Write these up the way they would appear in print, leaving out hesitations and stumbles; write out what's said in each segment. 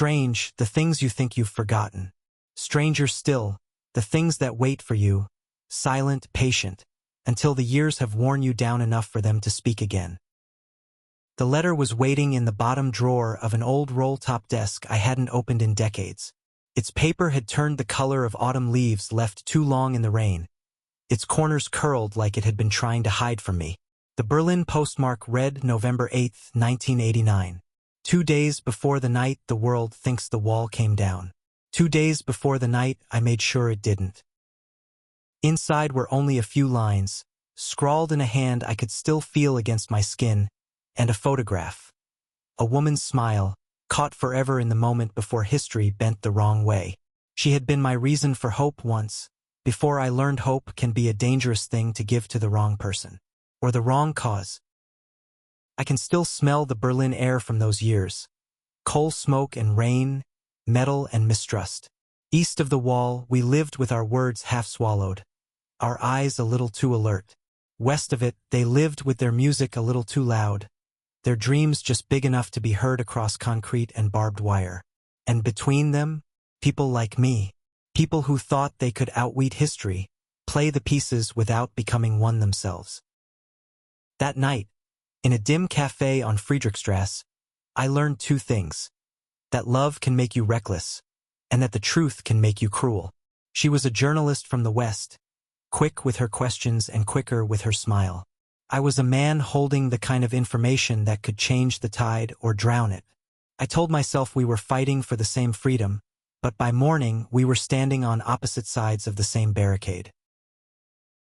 strange, the things you think you've forgotten. Stranger still, the things that wait for you, silent, patient, until the years have worn you down enough for them to speak again. The letter was waiting in the bottom drawer of an old roll-top desk I hadn't opened in decades. Its paper had turned the color of autumn leaves left too long in the rain. Its corners curled like it had been trying to hide from me. The Berlin postmark read November 8, 1989. 2 days before the night the world thinks the wall came down. 2 days before the night I made sure it didn't. Inside were only a few lines, scrawled in a hand I could still feel against my skin, and a photograph. A woman's smile, caught forever in the moment before history bent the wrong way. She had been my reason for hope once, before I learned hope can be a dangerous thing to give to the wrong person. Or the wrong cause. I can still smell the Berlin air from those years. Coal smoke and rain, metal and mistrust. East of the wall, we lived with our words half swallowed, our eyes a little too alert. West of it, they lived with their music a little too loud, their dreams just big enough to be heard across concrete and barbed wire. And between them, people like me, people who thought they could outwit history, play the pieces without becoming one themselves. That night, in a dim cafe on Friedrichstrasse, I learned 2 things. That love can make you reckless, and that the truth can make you cruel. She was a journalist from the West, quick with her questions and quicker with her smile. I was a man holding the kind of information that could change the tide or drown it. I told myself we were fighting for the same freedom, but by morning we were standing on opposite sides of the same barricade.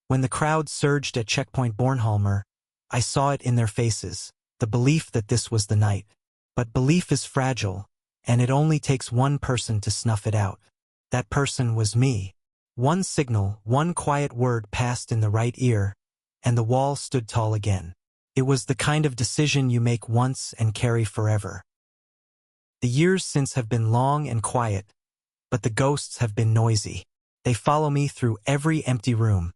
When the crowd surged at Checkpoint Bornholmer, I saw it in their faces, the belief that this was the night. But belief is fragile, and it only takes one person to snuff it out. That person was me. One signal, one quiet word passed in the right ear, and the wall stood tall again. It was the kind of decision you make once and carry forever. The years since have been long and quiet, but the ghosts have been noisy. They follow me through every empty room,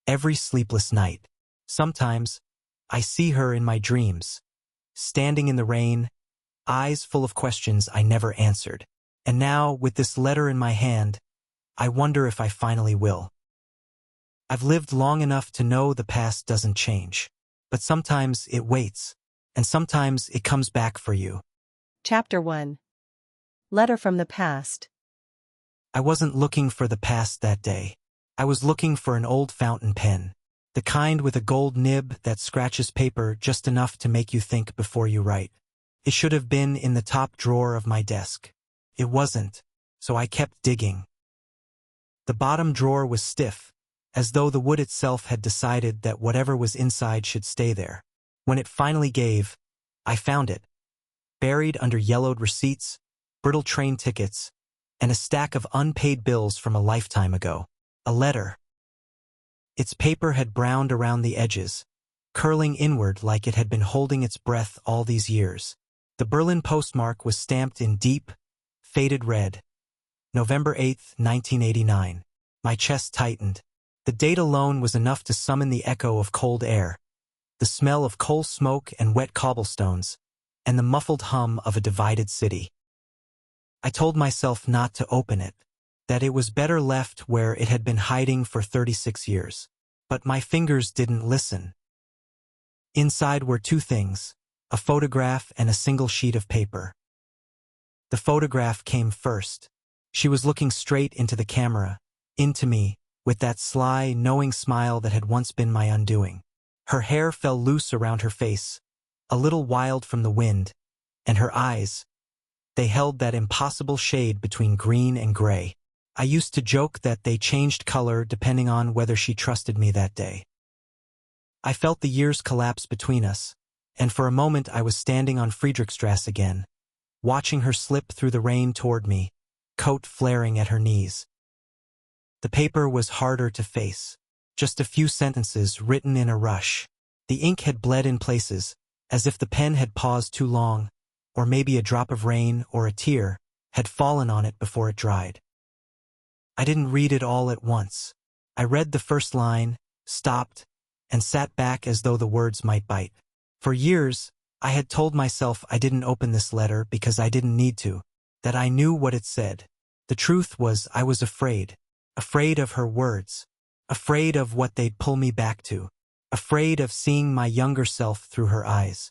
every sleepless night. Sometimes, I see her in my dreams, standing in the rain, eyes full of questions I never answered. And now, with this letter in my hand, I wonder if I finally will. I've lived long enough to know the past doesn't change, but sometimes it waits, and sometimes it comes back for you. Chapter 1. Letter from the Past. I wasn't looking for the past that day. I was looking for an old fountain pen. The kind with a gold nib that scratches paper just enough to make you think before you write. It should have been in the top drawer of my desk. It wasn't, so I kept digging. The bottom drawer was stiff, as though the wood itself had decided that whatever was inside should stay there. When it finally gave, I found it, buried under yellowed receipts, brittle train tickets, and a stack of unpaid bills from a lifetime ago. A letter. Its paper had browned around the edges, curling inward like it had been holding its breath all these years. The Berlin postmark was stamped in deep, faded red. November 8, 1989. My chest tightened. The date alone was enough to summon the echo of cold air, the smell of coal smoke and wet cobblestones, and the muffled hum of a divided city. I told myself not to open it, that it was better left where it had been hiding for 36 years. But my fingers didn't listen. Inside were 2 things, a photograph and a single sheet of paper. The photograph came first. She was looking straight into the camera, into me, with that sly, knowing smile that had once been my undoing. Her hair fell loose around her face, a little wild from the wind, and her eyes, they held that impossible shade between green and gray. I used to joke that they changed color depending on whether she trusted me that day. I felt the years collapse between us, and for a moment I was standing on Friedrichstrasse again, watching her slip through the rain toward me, coat flaring at her knees. The paper was harder to face, just a few sentences written in a rush. The ink had bled in places, as if the pen had paused too long, or maybe a drop of rain or a tear had fallen on it before it dried. I didn't read it all at once. I read the first line, stopped, and sat back as though the words might bite. For years, I had told myself I didn't open this letter because I didn't need to, that I knew what it said. The truth was I was afraid. Afraid of her words. Afraid of what they'd pull me back to. Afraid of seeing my younger self through her eyes.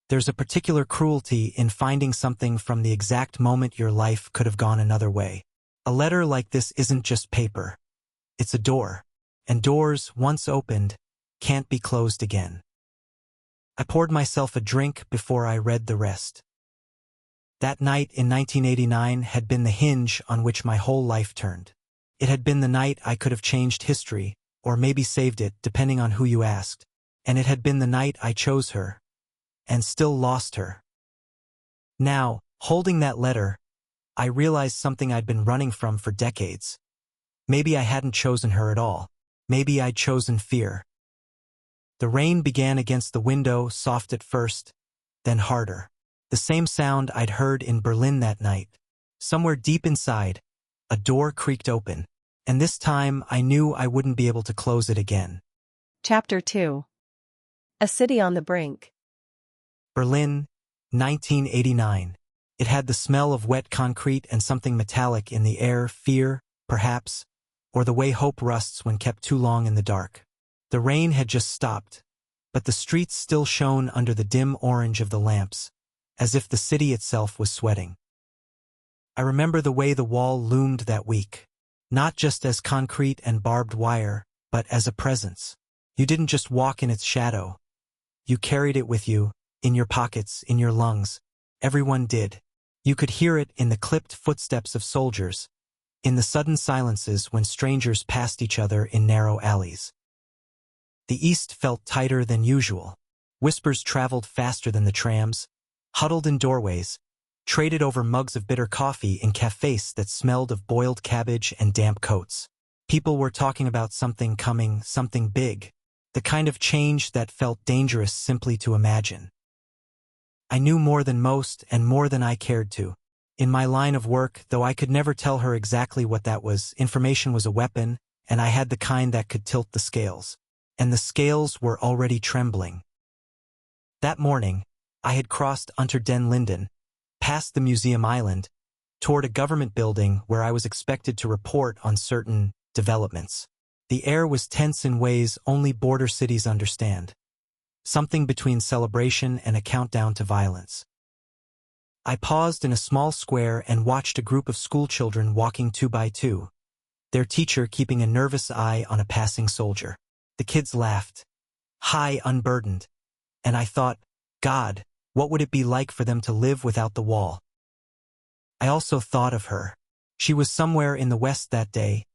There's a particular cruelty in finding something from the exact moment your life could have gone another way. A letter like this isn't just paper. It's a door. And doors, once opened, can't be closed again. I poured myself a drink before I read the rest. That night in 1989 had been the hinge on which my whole life turned. It had been the night I could have changed history, or maybe saved it, depending on who you asked. And it had been the night I chose her, and still lost her. Now, holding that letter, I realized something I'd been running from for decades. Maybe I hadn't chosen her at all. Maybe I'd chosen fear. The rain began against the window, soft at first, then harder. The same sound I'd heard in Berlin that night. Somewhere deep inside, a door creaked open, and this time I knew I wouldn't be able to close it again. Chapter 2. A City on the Brink. Berlin, 1989. It had the smell of wet concrete and something metallic in the air, fear, perhaps, or the way hope rusts when kept too long in the dark. The rain had just stopped, but the streets still shone under the dim orange of the lamps, as if the city itself was sweating. I remember the way the wall loomed that week, not just as concrete and barbed wire, but as a presence. You didn't just walk in its shadow. You carried it with you, in your pockets, in your lungs. Everyone did. You could hear it in the clipped footsteps of soldiers, in the sudden silences when strangers passed each other in narrow alleys. The east felt tighter than usual. Whispers traveled faster than the trams, huddled in doorways, traded over mugs of bitter coffee in cafes that smelled of boiled cabbage and damp coats. People were talking about something coming, something big, the kind of change that felt dangerous simply to imagine. I knew more than most and more than I cared to. In my line of work, though I could never tell her exactly what that was, information was a weapon, and I had the kind that could tilt the scales. And the scales were already trembling. That morning, I had crossed Unter den Linden, past the Museum Island, toward a government building where I was expected to report on certain developments. The air was tense in ways only border cities understand. Something between celebration and a countdown to violence. I paused in a small square and watched a group of schoolchildren walking 2 by 2, their teacher keeping a nervous eye on a passing soldier. The kids laughed, high, unburdened, and I thought, God, what would it be like for them to live without the wall? I also thought of her. She was somewhere in the West that day,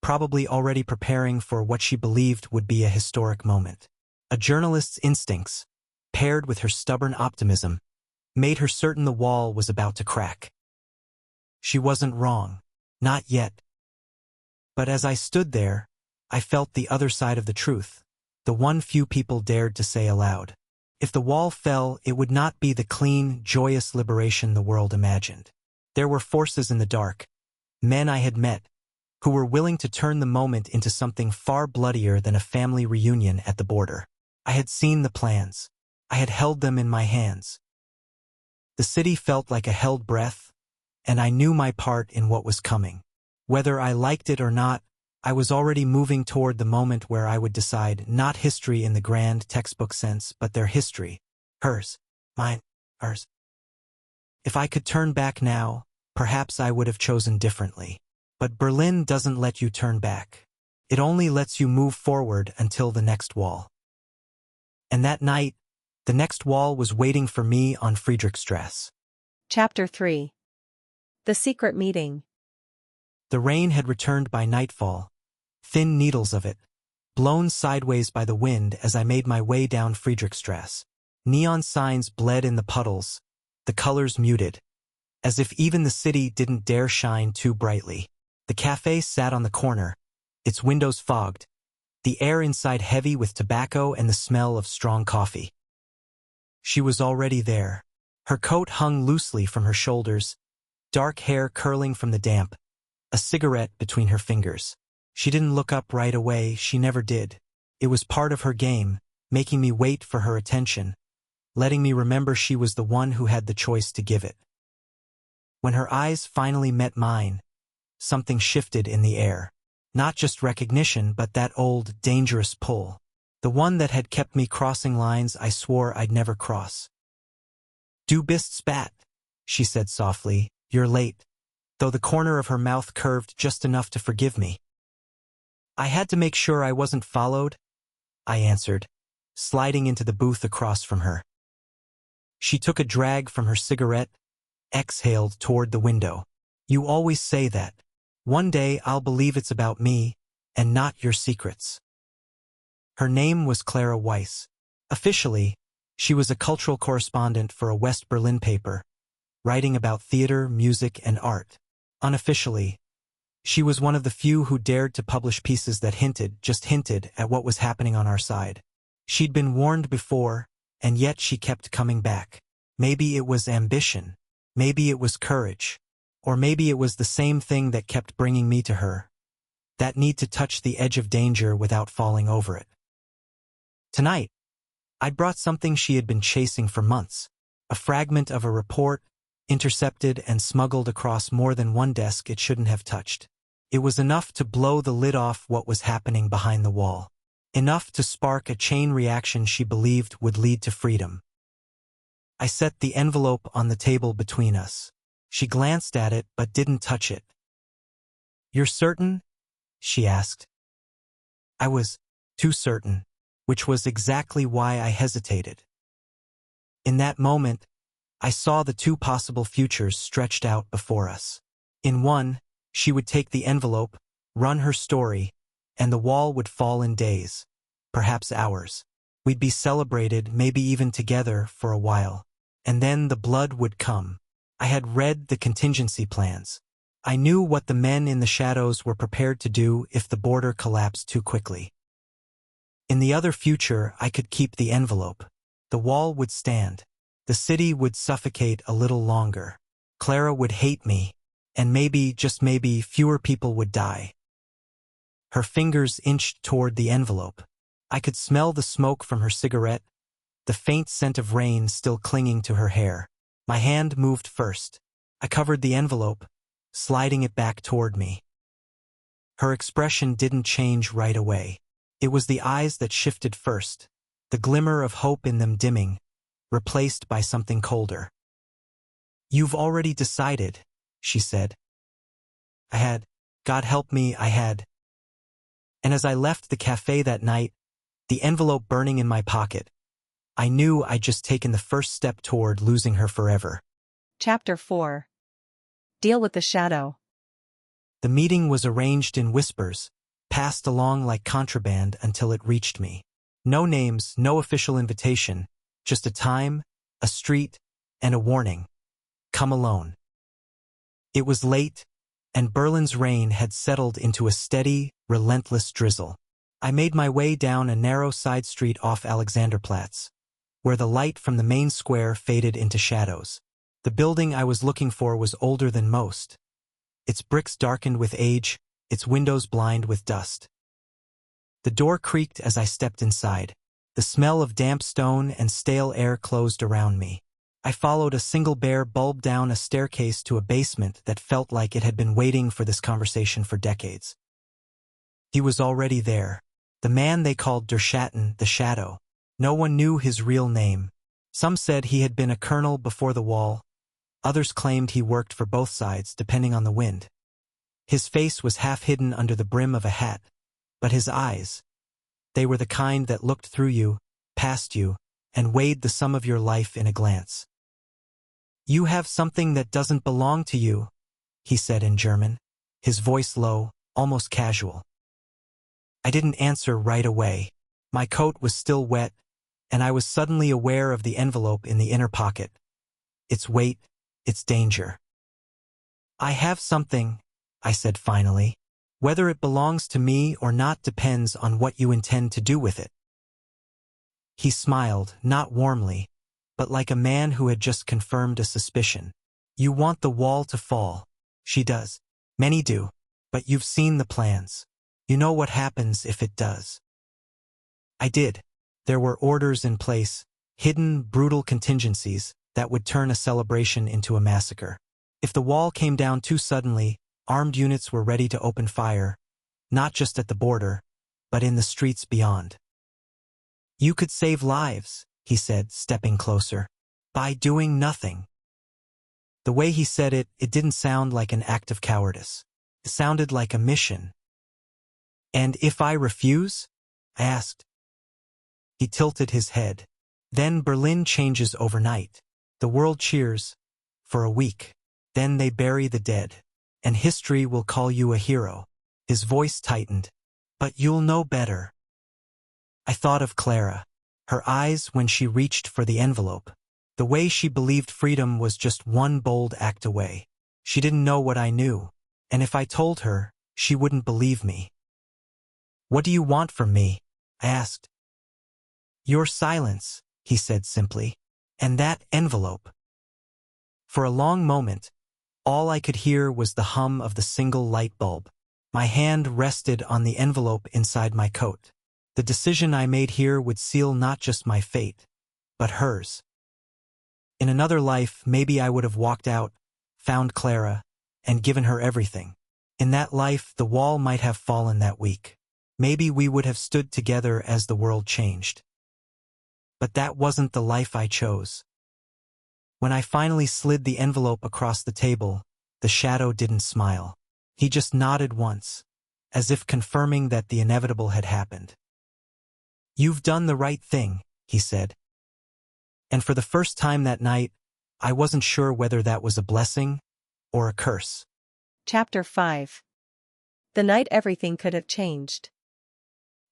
probably already preparing for what she believed would be a historic moment. A journalist's instincts, paired with her stubborn optimism, made her certain the wall was about to crack. She wasn't wrong. Not yet. But as I stood there, I felt the other side of the truth, the one few people dared to say aloud. If the wall fell, it would not be the clean, joyous liberation the world imagined. There were forces in the dark, men I had met, who were willing to turn the moment into something far bloodier than a family reunion at the border. I had seen the plans. I had held them in my hands. The city felt like a held breath, and I knew my part in what was coming. Whether I liked it or not, I was already moving toward the moment where I would decide not history in the grand textbook sense, but their history. Hers. Mine. Hers. If I could turn back now, perhaps I would have chosen differently. But Berlin doesn't let you turn back. It only lets you move forward until the next wall. And that night, the next wall was waiting for me on Friedrichstrasse. Chapter 3. The Secret Meeting. The rain had returned by nightfall, thin needles of it, blown sideways by the wind as I made my way down Friedrichstrasse. Neon signs bled in the puddles, the colors muted, as if even the city didn't dare shine too brightly. The cafe sat on the corner, its windows fogged, the air inside heavy with tobacco and the smell of strong coffee. She was already there. Her coat hung loosely from her shoulders, dark hair curling from the damp, a cigarette between her fingers. She didn't look up right away, she never did. It was part of her game, making me wait for her attention, letting me remember she was the one who had the choice to give it. When her eyes finally met mine, something shifted in the air. Not just recognition, but that old, dangerous pull. The one that had kept me crossing lines I swore I'd never cross. "Du bist spät," she said softly. "You're late," though the corner of her mouth curved just enough to forgive me. "I had to make sure I wasn't followed," I answered, sliding into the booth across from her. She took a drag from her cigarette, exhaled toward the window. "You always say that. One day I'll believe it's about me, and not your secrets." Her name was Clara Weiss. Officially, she was a cultural correspondent for a West Berlin paper, writing about theater, music, and art. Unofficially, she was one of the few who dared to publish pieces that just hinted at what was happening on our side. She'd been warned before, and yet she kept coming back. Maybe it was ambition, maybe it was courage, or maybe it was the same thing that kept bringing me to her. That need to touch the edge of danger without falling over it. Tonight, I'd brought something she had been chasing for months. A fragment of a report, intercepted and smuggled across more than one desk it shouldn't have touched. It was enough to blow the lid off what was happening behind the wall. Enough to spark a chain reaction she believed would lead to freedom. I set the envelope on the table between us. She glanced at it but didn't touch it. "You're certain?" she asked. I was too certain, which was exactly why I hesitated. In that moment, I saw the two possible futures stretched out before us. In one, she would take the envelope, run her story, and the wall would fall in days, perhaps hours. We'd be celebrated, maybe even together, for a while. And then the blood would come. I had read the contingency plans. I knew what the men in the shadows were prepared to do if the border collapsed too quickly. In the other future, I could keep the envelope. The wall would stand. The city would suffocate a little longer. Clara would hate me, and maybe, just maybe, fewer people would die. Her fingers inched toward the envelope. I could smell the smoke from her cigarette, the faint scent of rain still clinging to her hair. My hand moved first. I covered the envelope, sliding it back toward me. Her expression didn't change right away. It was the eyes that shifted first, the glimmer of hope in them dimming, replaced by something colder. "You've already decided," she said. I had. God help me, I had. And as I left the cafe that night, the envelope burning in my pocket, I knew I'd just taken the first step toward losing her forever. Chapter 4. Deal with the shadow. The meeting was arranged in whispers, passed along like contraband until it reached me. No names, no official invitation, just a time, a street, and a warning. Come alone. It was late, and Berlin's rain had settled into a steady, relentless drizzle. I made my way down a narrow side street off Alexanderplatz, where the light from the main square faded into shadows. The building I was looking for was older than most. Its bricks darkened with age, its windows blind with dust. The door creaked as I stepped inside. The smell of damp stone and stale air closed around me. I followed a single bare bulb down a staircase to a basement that felt like it had been waiting for this conversation for decades. He was already there. The man they called Der Schatten, the Shadow. No one knew his real name. Some said he had been a colonel before the wall. Others claimed he worked for both sides, depending on the wind. His face was half hidden under the brim of a hat, but his eyes, they were the kind that looked through you, past you, and weighed the sum of your life in a glance. "You have something that doesn't belong to you," he said in German, his voice low, almost casual. I didn't answer right away. My coat was still wet, and I was suddenly aware of the envelope in the inner pocket. Its weight, its danger. "I have something," I said finally. "Whether it belongs to me or not depends on what you intend to do with it." He smiled, not warmly, but like a man who had just confirmed a suspicion. "You want the wall to fall." "She does. Many do. But you've seen the plans. You know what happens if it does." I did. There were orders in place, hidden, brutal contingencies that would turn a celebration into a massacre. If the wall came down too suddenly, armed units were ready to open fire, not just at the border, but in the streets beyond. You could save lives, he said, stepping closer, by doing nothing. The way he said it, it didn't sound like an act of cowardice. It sounded like a mission. And if I refuse? I asked. He tilted his head. Then Berlin changes overnight. The world cheers for a week. Then they bury the dead. And history will call you a hero. His voice tightened. But you'll know better. I thought of Clara. Her eyes when she reached for the envelope. The way she believed freedom was just one bold act away. She didn't know what I knew. And if I told her, she wouldn't believe me. What do you want from me? I asked. Your silence, he said simply. And that envelope. For a long moment, all I could hear was the hum of the single light bulb. My hand rested on the envelope inside my coat. The decision I made here would seal not just my fate, but hers. In another life, maybe I would have walked out, found Clara, and given her everything. In that life, the wall might have fallen that week. Maybe we would have stood together as the world changed. But that wasn't the life I chose. When I finally slid the envelope across the table, the shadow didn't smile. He just nodded once, as if confirming that the inevitable had happened. You've done the right thing, he said. And for the first time that night, I wasn't sure whether that was a blessing or a curse. Chapter 5. The night everything could have changed.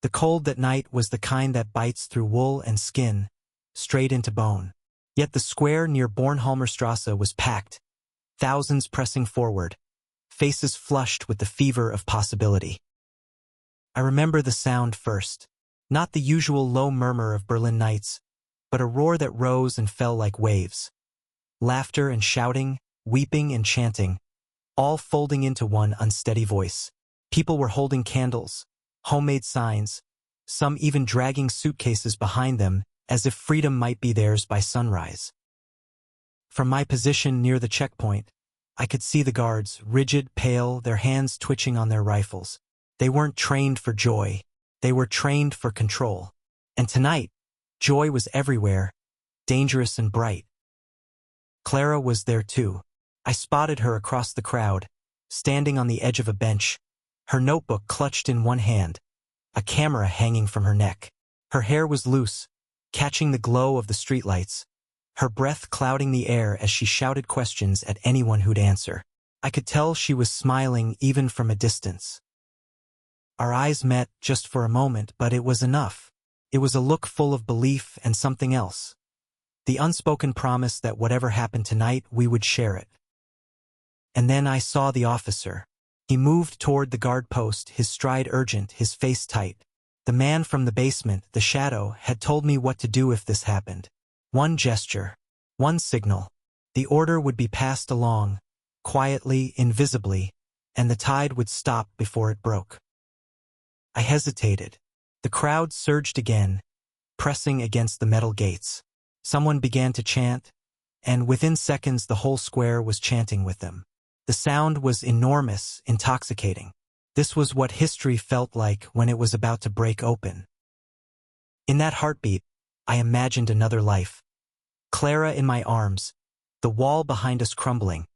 The cold that night was the kind that bites through wool and skin, straight into bone. Yet the square near Bornholmerstrasse was packed, thousands pressing forward, faces flushed with the fever of possibility. I remember the sound first, not the usual low murmur of Berlin nights, but a roar that rose and fell like waves. Laughter and shouting, weeping and chanting, all folding into one unsteady voice. People were holding candles, homemade signs, some even dragging suitcases behind them as if freedom might be theirs by sunrise. From my position near the checkpoint, I could see the guards, rigid, pale, their hands twitching on their rifles. They weren't trained for joy. They were trained for control. And tonight, joy was everywhere, dangerous and bright. Clara was there too. I spotted her across the crowd, standing on the edge of a bench, her notebook clutched in one hand, a camera hanging from her neck. Her hair was loose, catching the glow of the streetlights, her breath clouding the air as she shouted questions at anyone who'd answer. I could tell she was smiling even from a distance. Our eyes met just for a moment, but it was enough. It was a look full of belief and something else. The unspoken promise that whatever happened tonight, we would share it. And then I saw the officer. He moved toward the guard post, his stride urgent, his face tight. The man from the basement, the shadow, had told me what to do if this happened. One gesture, one signal. The order would be passed along, quietly, invisibly, and the tide would stop before it broke. I hesitated. The crowd surged again, pressing against the metal gates. Someone began to chant, and within seconds the whole square was chanting with them. The sound was enormous, intoxicating. This was what history felt like when it was about to break open. In that heartbeat, I imagined another life. Clara in my arms, the wall behind us crumbling,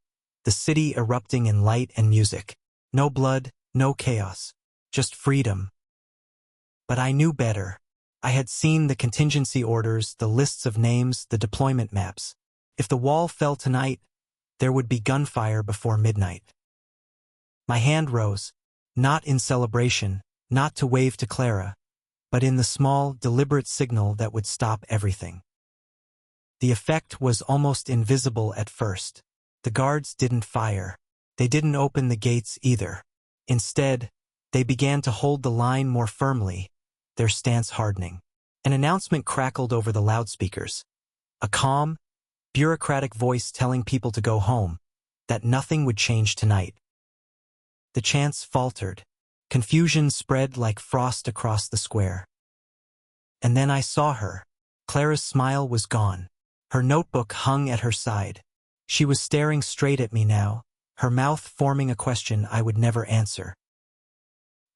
the city erupting in light and music. No blood, no chaos, just freedom. But I knew better. I had seen the contingency orders, the lists of names, the deployment maps. If the wall fell tonight, there would be gunfire before midnight. My hand rose, not in celebration, not to wave to Clara, but in the small, deliberate signal that would stop everything. The effect was almost invisible at first. The guards didn't fire. They didn't open the gates either. Instead, they began to hold the line more firmly, their stance hardening. An announcement crackled over the loudspeakers. A calm, bureaucratic voice telling people to go home, that nothing would change tonight. The chants faltered. Confusion spread like frost across the square. And then I saw her. Clara's smile was gone. Her notebook hung at her side, She was staring straight at me now, her mouth forming a question I would never answer.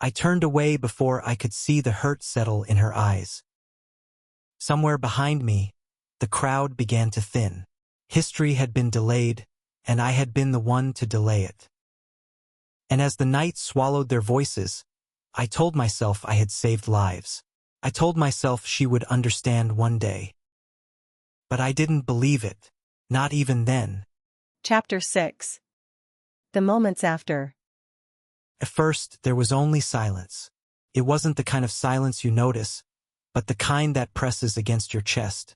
I turned away before I could see the hurt settle in her eyes. Somewhere behind me, the crowd began to thin. History had been delayed, and I had been the one to delay it. And as the night swallowed their voices, I told myself I had saved lives. I told myself she would understand one day. But I didn't believe it, not even then. Chapter 6. The moments after. At first, there was only silence. It wasn't the kind of silence you notice, but the kind that presses against your chest,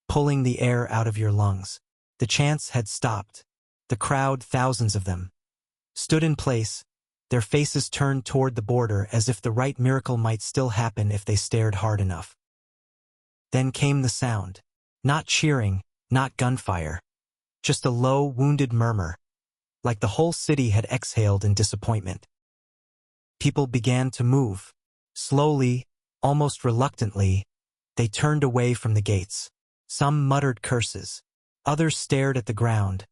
pulling the air out of your lungs. The chants had stopped. The crowd, thousands of them, stood in place, their faces turned toward the border as if the right miracle might still happen if they stared hard enough. Then came the sound. Not cheering, not gunfire. Just a low, wounded murmur, like the whole city had exhaled in disappointment. People began to move. Slowly, almost reluctantly, they turned away from the gates. Some muttered curses. Others stared at the ground,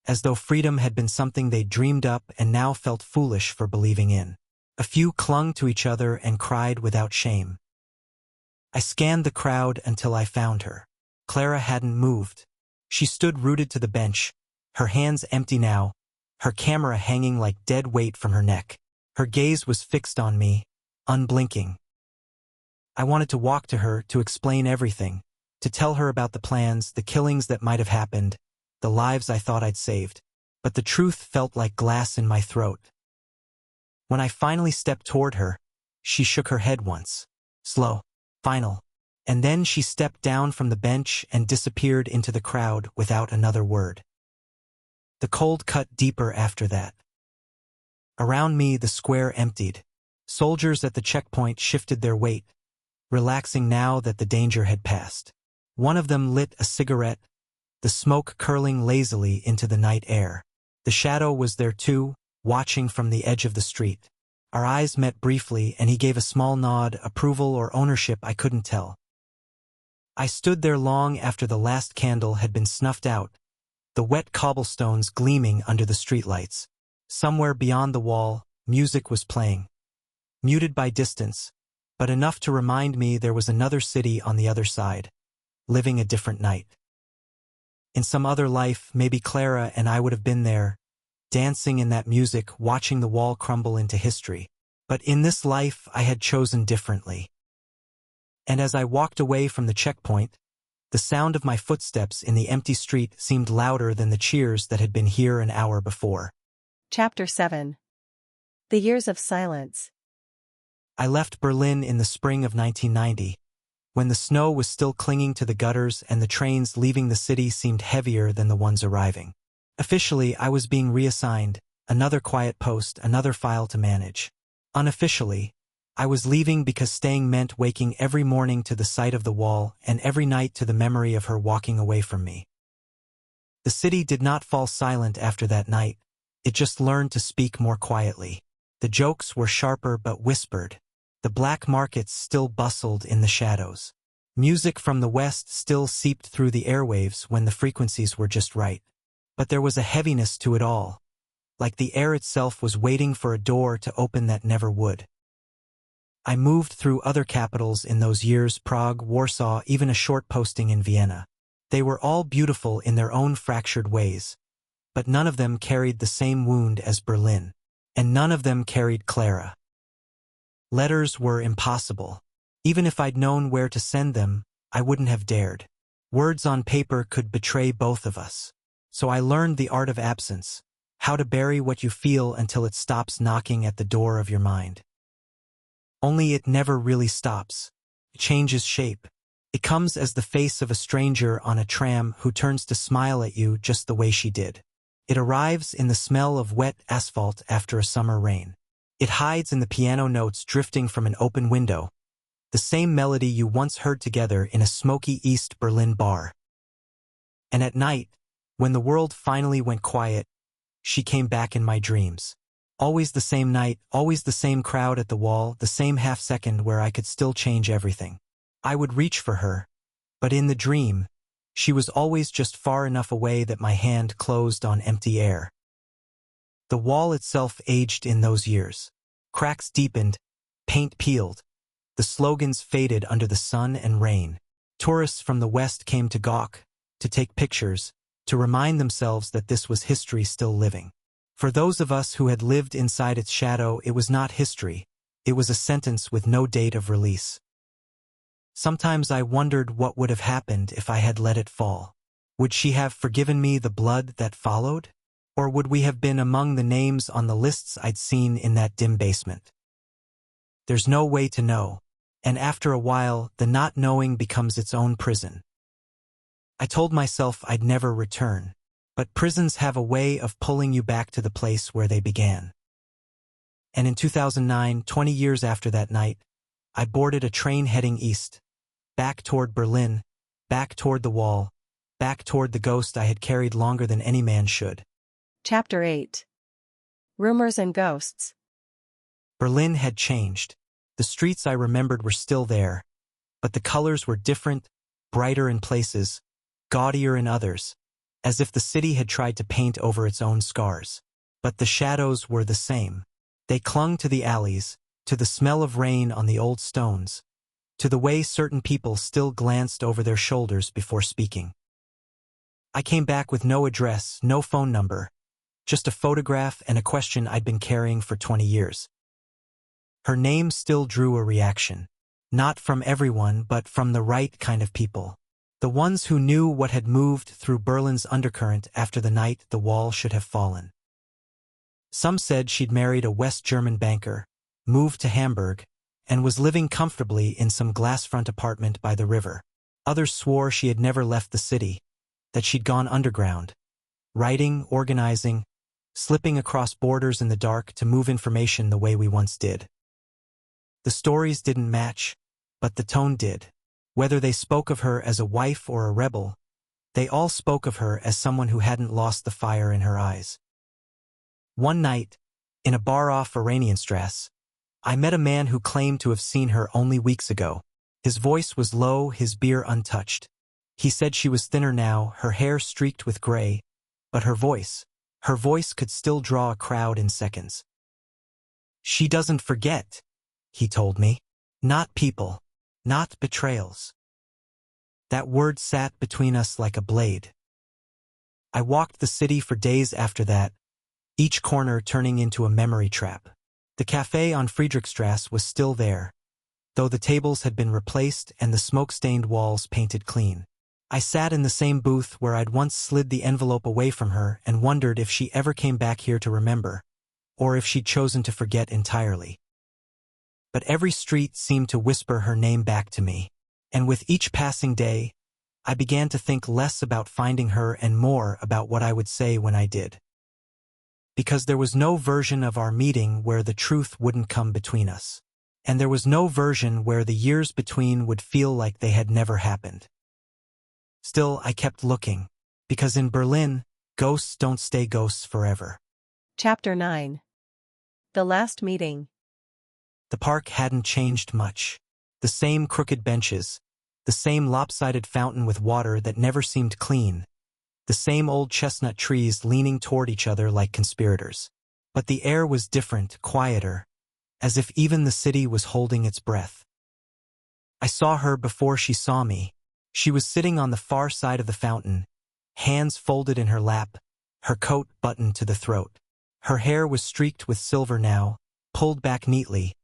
as though freedom had been something they dreamed up and now felt foolish for believing in. A few clung to each other and cried without shame. I scanned the crowd until I found her. Clara hadn't moved. She stood rooted to the bench, her hands empty now, her camera hanging like dead weight from her neck. Her gaze was fixed on me, unblinking. I wanted to walk to her, to explain everything, to tell her about the plans, the killings that might have happened, the lives I thought I'd saved. But the truth felt like glass in my throat. When I finally stepped toward her, she shook her head once. Slow. Final. And then she stepped down from the bench and disappeared into the crowd without another word. The cold cut deeper after that. Around me the square emptied. Soldiers at the checkpoint shifted their weight, relaxing now that the danger had passed. One of them lit a cigarette, the smoke curling lazily into the night air. The shadow was there too, watching from the edge of the street. Our eyes met briefly and he gave a small nod, approval or ownership I couldn't tell. I stood there long after the last candle had been snuffed out, the wet cobblestones gleaming under the streetlights. Somewhere beyond the wall, music was playing. Muted by distance, but enough to remind me there was another city on the other side, living a different night. In some other life, maybe Clara and I would have been there, dancing in that music, watching the wall crumble into history. But in this life, I had chosen differently. And as I walked away from the checkpoint, the sound of my footsteps in the empty street seemed louder than the cheers that had been here an hour before. Chapter 7. The years of silence. I left Berlin in the spring of 1990, when the snow was still clinging to the gutters and the trains leaving the city seemed heavier than the ones arriving. Officially, I was being reassigned, another quiet post, another file to manage. Unofficially, I was leaving because staying meant waking every morning to the sight of the wall and every night to the memory of her walking away from me. The city did not fall silent after that night. It just learned to speak more quietly. The jokes were sharper but whispered. The black markets still bustled in the shadows. Music from the west still seeped through the airwaves when the frequencies were just right. But there was a heaviness to it all, like the air itself was waiting for a door to open that never would. I moved through other capitals in those years, Prague, Warsaw, even a short posting in Vienna. They were all beautiful in their own fractured ways, but none of them carried the same wound as Berlin, and none of them carried Clara. Letters were impossible. Even if I'd known where to send them, I wouldn't have dared. Words on paper could betray both of us. So I learned the art of absence, how to bury what you feel until it stops knocking at the door of your mind. Only it never really stops. It changes shape. It comes as the face of a stranger on a tram who turns to smile at you just the way she did. It arrives in the smell of wet asphalt after a summer rain. It hides in the piano notes drifting from an open window, the same melody you once heard together in a smoky East Berlin bar. And at night, when the world finally went quiet, she came back in my dreams. Always the same night, always the same crowd at the wall, the same half-second where I could still change everything. I would reach for her, but in the dream, She was always just far enough away that my hand closed on empty air. The wall itself aged in those years. Cracks deepened, paint peeled. The slogans faded under the sun and rain. Tourists from the West came to gawk, to take pictures, to remind themselves that this was history still living. For those of us who had lived inside its shadow, it was not history. It was a sentence with no date of release. Sometimes I wondered what would have happened if I had let it fall. Would she have forgiven me the blood that followed? Or would we have been among the names on the lists I'd seen in that dim basement? There's no way to know, and after a while, the not knowing becomes its own prison. I told myself I'd never return, but prisons have a way of pulling you back to the place where they began. And in 2009, 20 years after that night, I boarded a train heading east, back toward Berlin, back toward the wall, back toward the ghost I had carried longer than any man should. Chapter 8. Rumors and Ghosts. Berlin had changed. The streets I remembered were still there, but the colors were different, brighter in places, gaudier in others, as if the city had tried to paint over its own scars. But the shadows were the same. They clung to the alleys, to the smell of rain on the old stones, to the way certain people still glanced over their shoulders before speaking. I came back with no address, no phone number, just a photograph and a question I'd been carrying for 20 years. Her name still drew a reaction. Not from everyone, but from the right kind of people. The ones who knew what had moved through Berlin's undercurrent after the night the wall should have fallen. Some said she'd married a West German banker, moved to Hamburg, and was living comfortably in some glass-front apartment by the river. Others swore she had never left the city, that she'd gone underground, writing, organizing, slipping across borders in the dark to move information the way we once did. The stories didn't match, but the tone did. Whether they spoke of her as a wife or a rebel, they all spoke of her as someone who hadn't lost the fire in her eyes. One night, in a bar off Oranienstrasse, I met a man who claimed to have seen her only weeks ago. His voice was low, his beer untouched. He said she was thinner now, her hair streaked with gray, but her voice could still draw a crowd in seconds. "She doesn't forget," he told me. "Not people. Not betrayals." That word sat between us like a blade. I walked the city for days after that, each corner turning into a memory trap. The café on Friedrichstrasse was still there, though the tables had been replaced and the smoke-stained walls painted clean. I sat in the same booth where I'd once slid the envelope away from her and wondered if she ever came back here to remember, or if she'd chosen to forget entirely. But every street seemed to whisper her name back to me, and with each passing day, I began to think less about finding her and more about what I would say when I did. Because there was no version of our meeting where the truth wouldn't come between us, and there was no version where the years between would feel like they had never happened. Still, I kept looking, because in Berlin, ghosts don't stay ghosts forever. Chapter 9. The Last Meeting. The park hadn't changed much. The same crooked benches, the same lopsided fountain with water that never seemed clean, the same old chestnut trees leaning toward each other like conspirators. But the air was different, quieter, as if even the city was holding its breath. I saw her before she saw me. She was sitting on the far side of the fountain, hands folded in her lap, her coat buttoned to the throat. Her hair was streaked with silver now, pulled back neatly,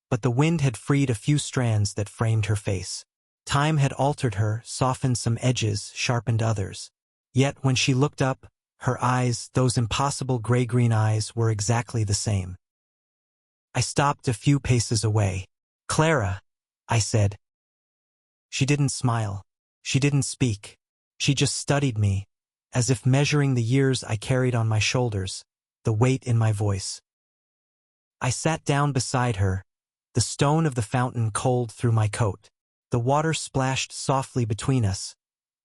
but the wind had freed a few strands that framed her face. Time had altered her, softened some edges, sharpened others. Yet when she looked up, her eyes, those impossible gray-green eyes, were exactly the same. I stopped a few paces away. "Clara," I said. She didn't smile. She didn't speak. She just studied me, as if measuring the years I carried on my shoulders, the weight in my voice. I sat down beside her, the stone of the fountain cold through my coat. The water splashed softly between us,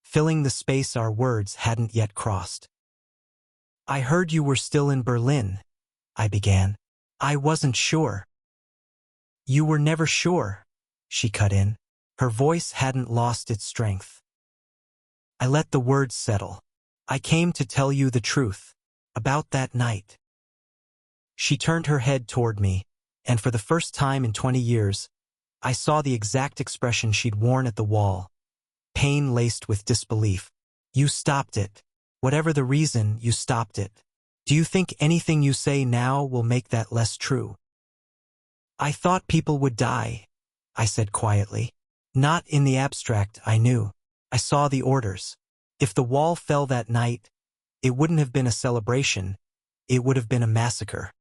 filling the space our words hadn't yet crossed. "I heard you were still in Berlin," I began. "I wasn't sure." "You were never sure," she cut in. Her voice hadn't lost its strength. I let the words settle. I came to tell you the truth. About that night. She turned her head toward me, and for the first time in 20 years, I saw the exact expression she'd worn at the wall. Pain laced with disbelief. You stopped it. Whatever the reason, you stopped it. Do you think anything you say now will make that less true? I thought people would die, I said quietly. Not in the abstract, I knew. I saw the orders. If the wall fell that night, it wouldn't have been a celebration, it would have been a massacre.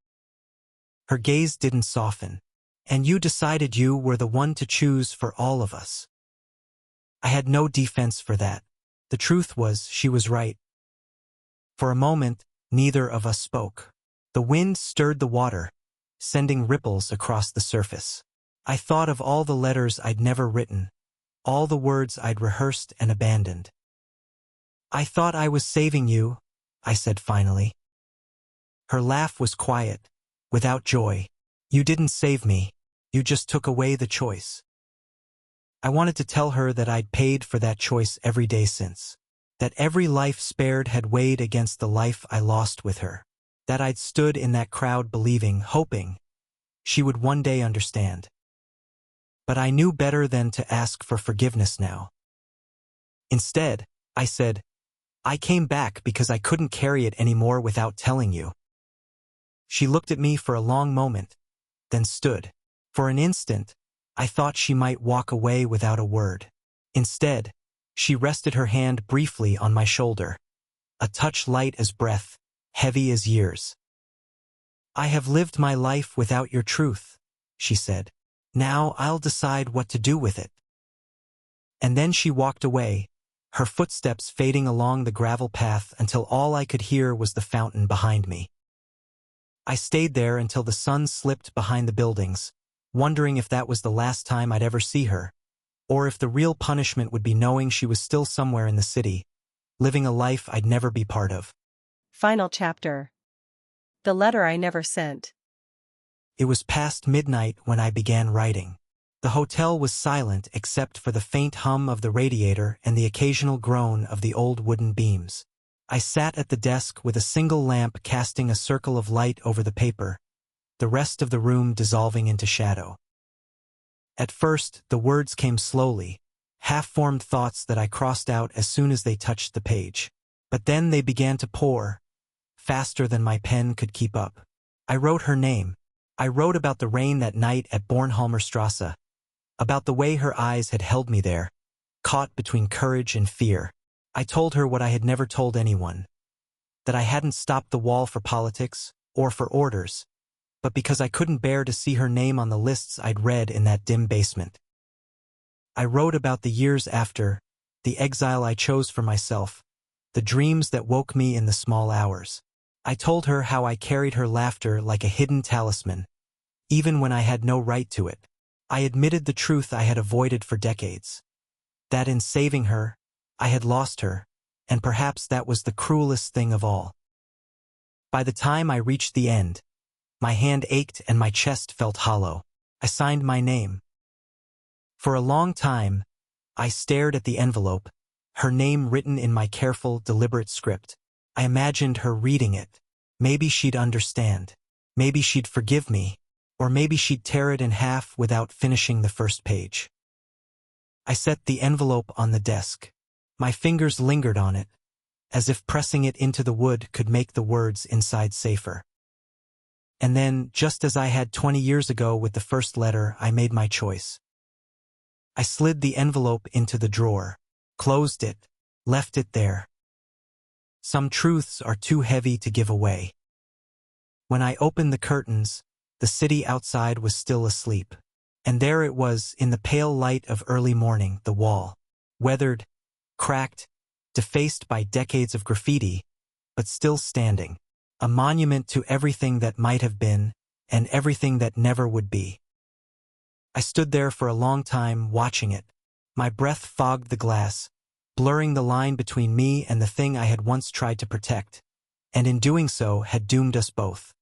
Her gaze didn't soften. And you decided you were the one to choose for all of us. I had no defense for that. The truth was, she was right. For a moment, neither of us spoke. The wind stirred the water, sending ripples across the surface. I thought of all the letters I'd never written, all the words I'd rehearsed and abandoned. I thought I was saving you, I said finally. Her laugh was quiet, without joy. You didn't save me, you just took away the choice. I wanted to tell her that I'd paid for that choice every day since. That every life spared had weighed against the life I lost with her. That I'd stood in that crowd believing, hoping, she would one day understand. But I knew better than to ask for forgiveness now. Instead, I said, I came back because I couldn't carry it anymore without telling you. She looked at me for a long moment, then stood. For an instant, I thought she might walk away without a word. Instead, she rested her hand briefly on my shoulder, a touch light as breath, heavy as years. I have lived my life without your truth, she said. Now I'll decide what to do with it. And then she walked away, her footsteps fading along the gravel path until all I could hear was the fountain behind me. I stayed there until the sun slipped behind the buildings, wondering if that was the last time I'd ever see her, or if the real punishment would be knowing she was still somewhere in the city, living a life I'd never be part of. Final chapter. The letter I never sent. It was past midnight when I began writing. The hotel was silent except for the faint hum of the radiator and the occasional groan of the old wooden beams. I sat at the desk with a single lamp casting a circle of light over the paper, the rest of the room dissolving into shadow. At first, the words came slowly, half-formed thoughts that I crossed out as soon as they touched the page. But then they began to pour, faster than my pen could keep up. I wrote her name. I wrote about the rain that night at Bornholmerstrasse, about the way her eyes had held me there, caught between courage and fear. I told her what I had never told anyone, that I hadn't stopped the wall for politics or for orders, but because I couldn't bear to see her name on the lists I'd read in that dim basement. I wrote about the years after, the exile I chose for myself, the dreams that woke me in the small hours. I told her how I carried her laughter like a hidden talisman, even when I had no right to it. I admitted the truth I had avoided for decades, that in saving her, I had lost her, and perhaps that was the cruelest thing of all. By the time I reached the end, my hand ached and my chest felt hollow. I signed my name. For a long time, I stared at the envelope, her name written in my careful, deliberate script. I imagined her reading it. Maybe she'd understand. Maybe she'd forgive me. Or maybe she'd tear it in half without finishing the first page. I set the envelope on the desk. My fingers lingered on it, as if pressing it into the wood could make the words inside safer. And then, just as I had 20 years ago with the first letter, I made my choice. I slid the envelope into the drawer, closed it, left it there. Some truths are too heavy to give away. When I opened the curtains, the city outside was still asleep. And there it was, in the pale light of early morning, the wall. Weathered, cracked, defaced by decades of graffiti, but still standing. A monument to everything that might have been, and everything that never would be. I stood there for a long time, watching it. My breath fogged the glass, blurring the line between me and the thing I had once tried to protect, and in doing so had doomed us both.